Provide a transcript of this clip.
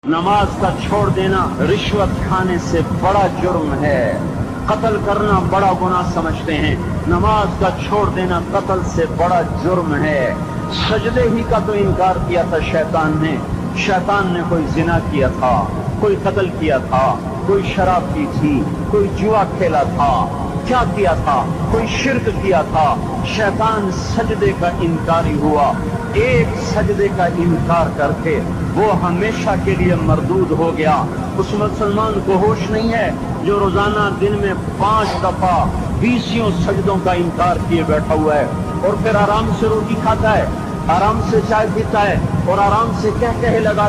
नमाज का छोड़ देना रिश्वत खाने से बड़ा जुर्म है। कत्ल करना बड़ा गुनाह समझते हैं, नमाज का छोड़ देना कत्ल से बड़ा जुर्म है। सजदे ही का तो इनकार किया था शैतान ने। शैतान ने कोई जिना किया था, कोई कत्ल किया था, कोई शराब पी थी, कोई जुआ खेला था, क्या किया था, कोई शिर्क किया था। शैतान सजदे का इनकारी हुआ। एक सजदे का इनकार करके वो हमेशा के लिए मरदूद हो गया। उस मुसलमान को होश नहीं है जो रोजाना दिन में 5 दफा 20 सजदों का इनकार किए बैठा हुआ है, और फिर आराम से रोटी खाता है, आराम से चाय पीता है, और आराम से कह लगा